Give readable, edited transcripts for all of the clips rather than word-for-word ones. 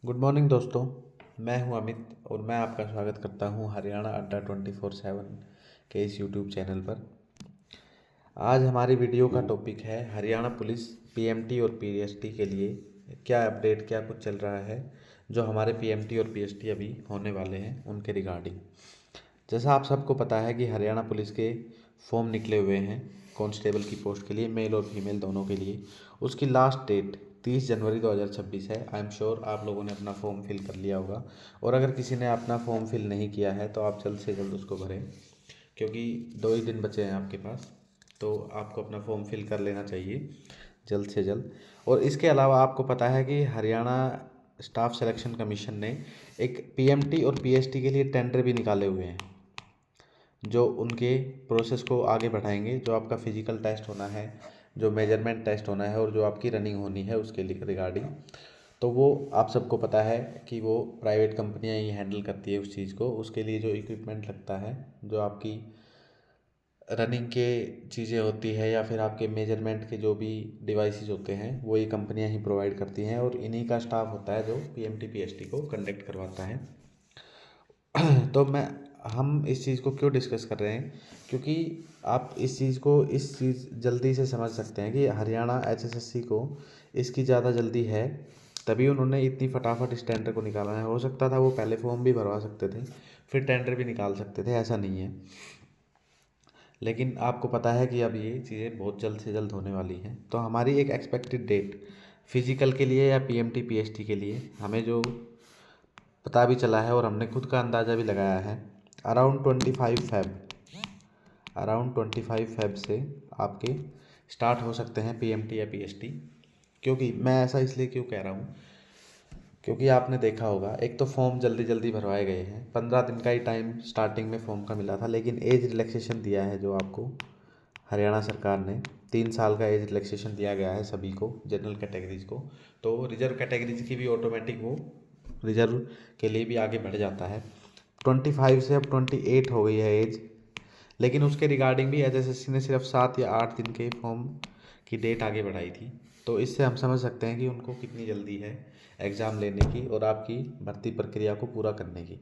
Good morning दोस्तों। मैं हूं अमित और मैं आपका स्वागत करता हूं हरियाणा अड्डा 24/7 के इस यूट्यूब चैनल पर। आज हमारी वीडियो का टॉपिक है हरियाणा पुलिस पीएमटी और पीएसटी के लिए क्या अपडेट, क्या कुछ चल रहा है जो हमारे पीएमटी और पीएसटी अभी होने वाले हैं उनके रिगार्डिंग। जैसा आप सबको पता है कि हरियाणा पुलिस के फॉर्म निकले हुए हैं कांस्टेबल की पोस्ट के लिए, मेल और फीमेल दोनों के लिए। उसकी लास्ट डेट 30 जनवरी 2026 है। आई एम श्योर आप लोगों ने अपना फॉर्म फिल कर लिया होगा, और अगर किसी ने अपना फॉर्म फिल नहीं किया है तो आप जल्द से जल्द उसको भरें, क्योंकि 2 ही दिन बचे हैं आपके पास। तो आपको अपना फॉर्म फिल कर लेना चाहिए जल्द से जल्द। और इसके अलावा आपको पता है कि हरियाणा स्टाफ सिलेक्शन कमीशन ने एक पीएमटी और पीएसटी के लिए टेंडर भी निकाले हुए हैं, जो उनके प्रोसेस को आगे बढ़ाएंगे। जो आपका फिजिकल टेस्ट होना है, जो मेजरमेंट टेस्ट होना है और जो आपकी रनिंग होनी है उसके रिगार्डिंग, तो वो आप सबको पता है कि वो प्राइवेट कंपनियां ही हैंडल करती है उस चीज़ को। उसके लिए जो इक्विपमेंट लगता है, जो आपकी रनिंग के चीज़ें होती है या फिर आपके मेजरमेंट के जो भी डिवाइसेस होते हैं, वो ये कंपनियां ही प्रोवाइड करती हैं, और इन्हीं का स्टाफ होता है जो पीएमटी पीएसटी को कंडक्ट करवाता है। तो हम इस चीज़ को क्यों डिस्कस कर रहे हैं, क्योंकि आप इस चीज़ जल्दी से समझ सकते हैं कि हरियाणा एचएसएससी को इसकी ज़्यादा जल्दी है, तभी उन्होंने इतनी फटाफट इस टेंडर को निकाला है। हो सकता था वो पहले फॉर्म भी भरवा सकते थे, फिर टेंडर भी निकाल सकते थे, ऐसा नहीं है। लेकिन आपको पता है कि अब ये चीज़ें बहुत जल्द से जल्द होने वाली हैं। तो हमारी एक एक्सपेक्टेड डेट फिजिकल के लिए या पीएमटी पीएसटी के लिए हमें जो पता भी चला है और हमने खुद का अंदाज़ा भी लगाया है, अराउंड 25 फेब से आपके स्टार्ट हो सकते हैं पीएमटी या पीएसटी। क्योंकि मैं ऐसा इसलिए क्यों कह रहा हूँ, क्योंकि आपने देखा होगा, एक तो फॉर्म जल्दी जल्दी भरवाए गए हैं। 15 दिन का ही टाइम स्टार्टिंग में फॉर्म का मिला था, लेकिन एज रिलैक्सेशन दिया है जो आपको हरियाणा सरकार ने। 3 साल का एज रिलैक्सेशन दिया गया है सभी को, जनरल कैटेगरीज को। तो रिजर्व कैटेगरीज की भी ऑटोमेटिक वो रिजर्व के लिए भी आगे बढ़ जाता है। 25 से अब 28 हो गई है एज। लेकिन उसके रिगार्डिंग भी एचएसएससी ने सिर्फ 7 या 8 दिन के फॉर्म की डेट आगे बढ़ाई थी। तो इससे हम समझ सकते हैं कि उनको कितनी जल्दी है एग्ज़ाम लेने की और आपकी भर्ती प्रक्रिया को पूरा करने की।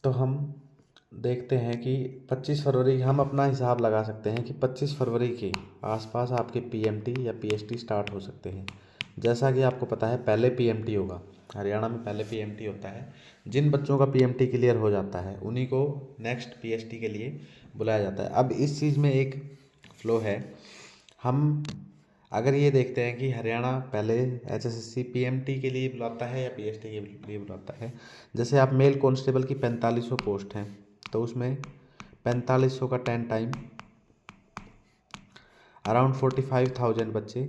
तो हम देखते हैं कि 25 फरवरी, हम अपना हिसाब लगा सकते हैं कि 25 फरवरी के आसपास आपके पीएमटी या पीएसटी स्टार्ट हो सकते हैं। जैसा कि आपको पता है, पहले पीएमटी होगा हरियाणा में, पहले पीएमटी होता है। जिन बच्चों का पीएमटी क्लियर हो जाता है उन्हीं को नेक्स्ट पीएसटी के लिए बुलाया जाता है। अब इस चीज़ में एक फ्लो है। हम अगर ये देखते हैं कि हरियाणा पहले एचएसएससी पीएमटी के लिए बुलाता है या पीएसटी के लिए बुलाता है। जैसे आप मेल कांस्टेबल की 4500 पोस्ट हैं, तो उसमें 4500 का 10 टाइम अराउंड 45,000 बच्चे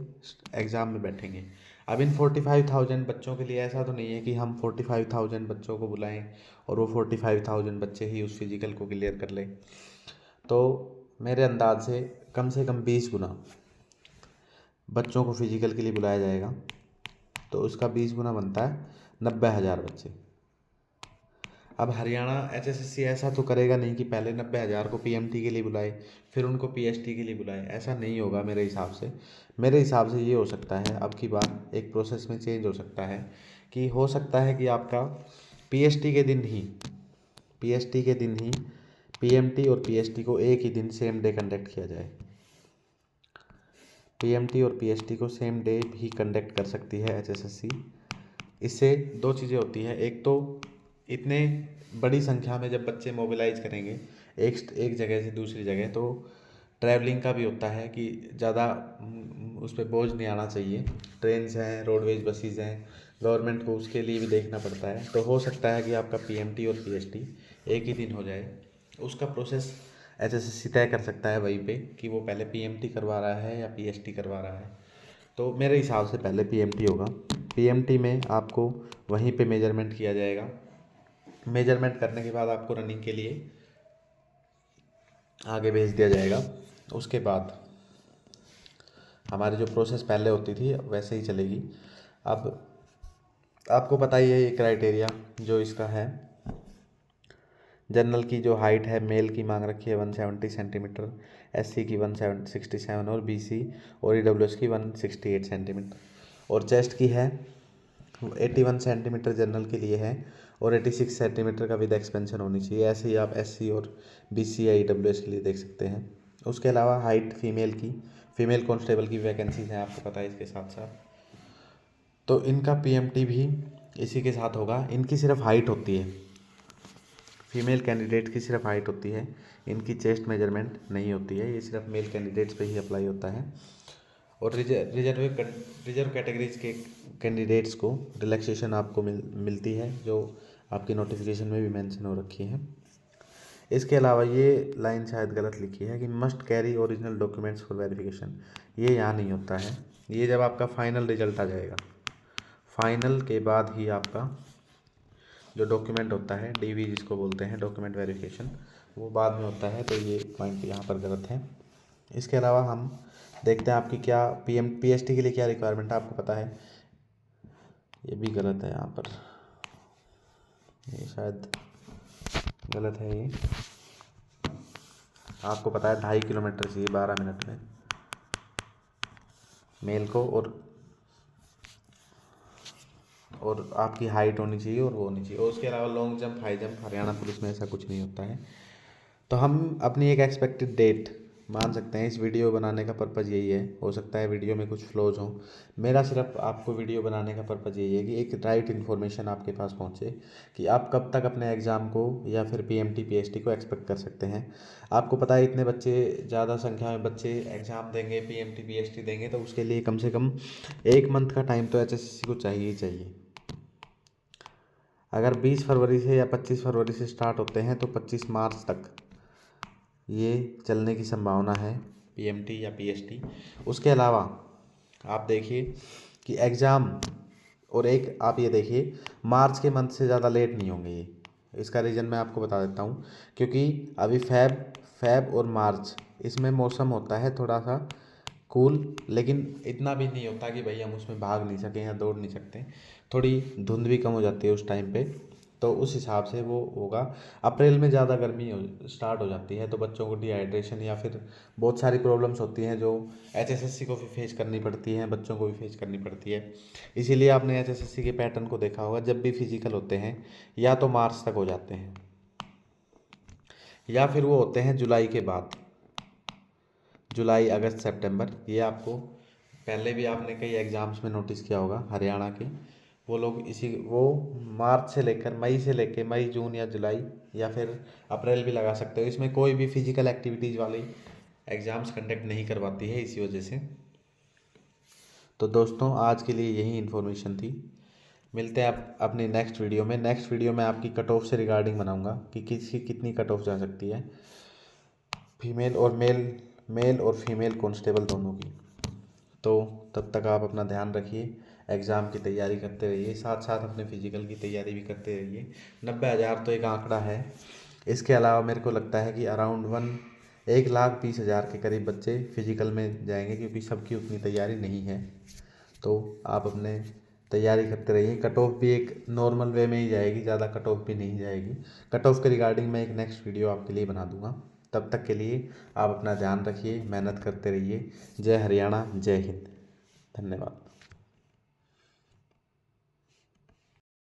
एग्ज़ाम में बैठेंगे। अब इन 45,000 बच्चों के लिए ऐसा तो नहीं है कि हम 45,000 बच्चों को बुलाएं और वो 45,000 बच्चे ही उस फिजिकल को क्लियर कर लें। तो मेरे अंदाज से कम 20 गुना बच्चों को फिजिकल के लिए बुलाया जाएगा। तो उसका 20 गुना बनता है 90,000 बच्चे। अब हरियाणा एचएसएससी ऐसा तो करेगा नहीं कि पहले 90,000 को पीएमटी के लिए बुलाए फिर उनको पीएसटी के लिए बुलाए, ऐसा नहीं होगा मेरे हिसाब से। मेरे हिसाब से ये हो सकता है, अब की बार एक प्रोसेस में चेंज हो सकता है कि हो सकता है कि आपका पीएसटी के दिन ही पीएसटी के दिन ही पीएमटी और पीएसटी को एक ही दिन सेम डे कंडक्ट किया जाए। पीएमटी और पीएसटी को सेम डे भी कंडक्ट कर सकती है एचएसएससी। इससे दो चीज़ें होती हैं। एक तो इतने बड़ी संख्या में जब बच्चे मोबिलाइज करेंगे एक एक जगह से दूसरी जगह, तो ट्रैवलिंग का भी होता है कि ज़्यादा उस पर बोझ नहीं आना चाहिए। ट्रेन्स हैं, रोडवेज बसेस हैं, गवर्नमेंट को उसके लिए भी देखना पड़ता है। तो हो सकता है कि आपका पीएमटी और पीएसटी एक ही दिन हो जाए। उसका प्रोसेस एचएसएससी तय कर सकता है वहीं पे कि वो पहले पीएमटी करवा रहा है या पीएसटी करवा रहा है। तो मेरे हिसाब से पहले पीएमटी होगा। पीएमटी में आपको वहीं पे मेजरमेंट किया जाएगा। मेजरमेंट करने के बाद आपको रनिंग के लिए आगे भेज दिया जाएगा। उसके बाद हमारी जो प्रोसेस पहले होती थी वैसे ही चलेगी। अब आपको पता ही है ये क्राइटेरिया जो इसका है। जनरल की जो हाइट है, मेल की मांग रखी है 170 सेंटीमीटर, एससी की 167 और बीसी और ईडब्ल्यूएस की 168 सेंटीमीटर, और चेस्ट की है 81 सेंटीमीटर जनरल के लिए है और 86 सेंटीमीटर का विद एक्सपेंशन होनी चाहिए। ऐसे ही आप SC और BC IWS के लिए देख सकते हैं। उसके अलावा हाइट फीमेल कांस्टेबल की वैकेंसीज हैं, आपको पता है इसके साथ साथ। तो इनका PMT भी इसी के साथ होगा। इनकी सिर्फ हाइट होती है, फीमेल कैंडिडेट की सिर्फ हाइट होती है, इनकी चेस्ट मेजरमेंट नहीं होती है। ये सिर्फ मेल कैंडिडेट्स पे ही अप्लाई होता है। और रिजर्व कैटेगरीज के कैंडिडेट्स को रिलैक्सेशन आपको मिलती है, जो आपकी नोटिफिकेशन में भी मेंशन हो रखी है। इसके अलावा ये लाइन शायद गलत लिखी है कि must carry original documents for verification, ये यहाँ नहीं होता है। ये जब आपका फाइनल रिजल्ट आ जाएगा, फाइनल के बाद ही आपका जो डॉक्यूमेंट होता है, DV जिसको बोलते हैं, डॉक्यूमेंट वेरिफिकेशन, वो बाद में होता है। तो ये पॉइंट यहाँ पर गलत है। इसके अलावा हम देखते हैं आपकी क्या PST के लिए क्या रिक्वायरमेंट है, आपको पता है। ये भी गलत है यहाँ पर, ये शायद गलत है। ये आपको पता है 2.5 किलोमीटर चाहिए 12 मिनट में मेल को, और आपकी हाइट होनी चाहिए और वो होनी चाहिए। और उसके अलावा long jump, high jump Haryana police में ऐसा कुछ नहीं होता है। तो हम अपनी एक एक्सपेक्टेड डेट मान सकते हैं। इस वीडियो बनाने का पर्पज़ यही है। हो सकता है वीडियो में कुछ फ्लॉज हों, मेरा सिर्फ आपको वीडियो बनाने का पर्पज़ यही है कि एक राइट इन्फॉर्मेशन आपके पास पहुंचे कि आप कब तक अपने एग्ज़ाम को या फिर PMT PST को एक्सपेक्ट कर सकते हैं। आपको पता है इतने बच्चे, ज़्यादा संख्या में बच्चे एग्ज़ाम देंगे, PMT PST देंगे, तो उसके लिए कम से कम 1 मंथ का टाइम तो HSSC को चाहिए ही चाहिए। अगर 20 फरवरी से या 25 फरवरी से स्टार्ट होते हैं तो 25 मार्च तक ये चलने की संभावना है, PMT या PST। उसके अलावा आप देखिए कि एग्ज़ाम, और एक आप ये देखिए मार्च के मंथ से ज़्यादा लेट नहीं होंगे ये। इसका रीज़न मैं आपको बता देता हूँ, क्योंकि अभी फेब और मार्च इसमें मौसम होता है थोड़ा सा कूल, लेकिन इतना भी नहीं होता कि भाई हम उसमें भाग नहीं सकें या दौड़ नहीं सकते। थोड़ी धुंध भी कम हो जाती है उस टाइम पे, तो उस हिसाब से वो होगा। अप्रैल में ज़्यादा गर्मी स्टार्ट हो जाती है, तो बच्चों को डिहाइड्रेशन या फिर बहुत सारी प्रॉब्लम्स होती हैं जो HSSC को भी फेस करनी पड़ती हैं, बच्चों को भी फेस करनी पड़ती है। इसीलिए आपने HSSC के पैटर्न को देखा होगा, जब भी फिजिकल होते हैं या तो मार्च तक हो जाते हैं या फिर वो होते हैं जुलाई के बाद, जुलाई अगस्त सितंबर। ये आपको पहले भी आपने कई एग्ज़ाम्स में नोटिस किया होगा हरियाणा के। वो लोग वो मार्च से लेकर मई जून या जुलाई या फिर अप्रैल भी लगा सकते हो। इसमें कोई भी फिजिकल एक्टिविटीज़ वाली एग्ज़ाम्स कंडक्ट नहीं करवाती है इसी वजह से। तो दोस्तों आज के लिए यही इन्फॉर्मेशन थी। मिलते हैं आप अपनी नेक्स्ट वीडियो में। नेक्स्ट वीडियो में आपकी कट ऑफ से रिगार्डिंग बनाऊंगा कि किसकी कितनी कट ऑफ जा सकती है, मेल और फीमेल कांस्टेबल दोनों की। तो तब तक आप अपना ध्यान रखिए, एग्ज़ाम की तैयारी करते रहिए, साथ साथ अपने फिजिकल की तैयारी भी करते रहिए। 90,000 तो एक आंकड़ा है। इसके अलावा मेरे को लगता है कि अराउंड 1,20,000 के करीब बच्चे फिजिकल में जाएंगे, क्योंकि सबकी उतनी तैयारी नहीं है। तो आप अपने तैयारी करते रहिए। कट ऑफ भी एक नॉर्मल वे में ही जाएगी, ज़्यादा कट ऑफ भी नहीं जाएगी। कट ऑफ के रिगार्डिंग मैं एक नेक्स्ट वीडियो आपके लिए बना दूंगा। तब तक के लिए आप अपना ध्यान रखिए, मेहनत करते रहिए। जय हरियाणा, जय हिंद, धन्यवाद।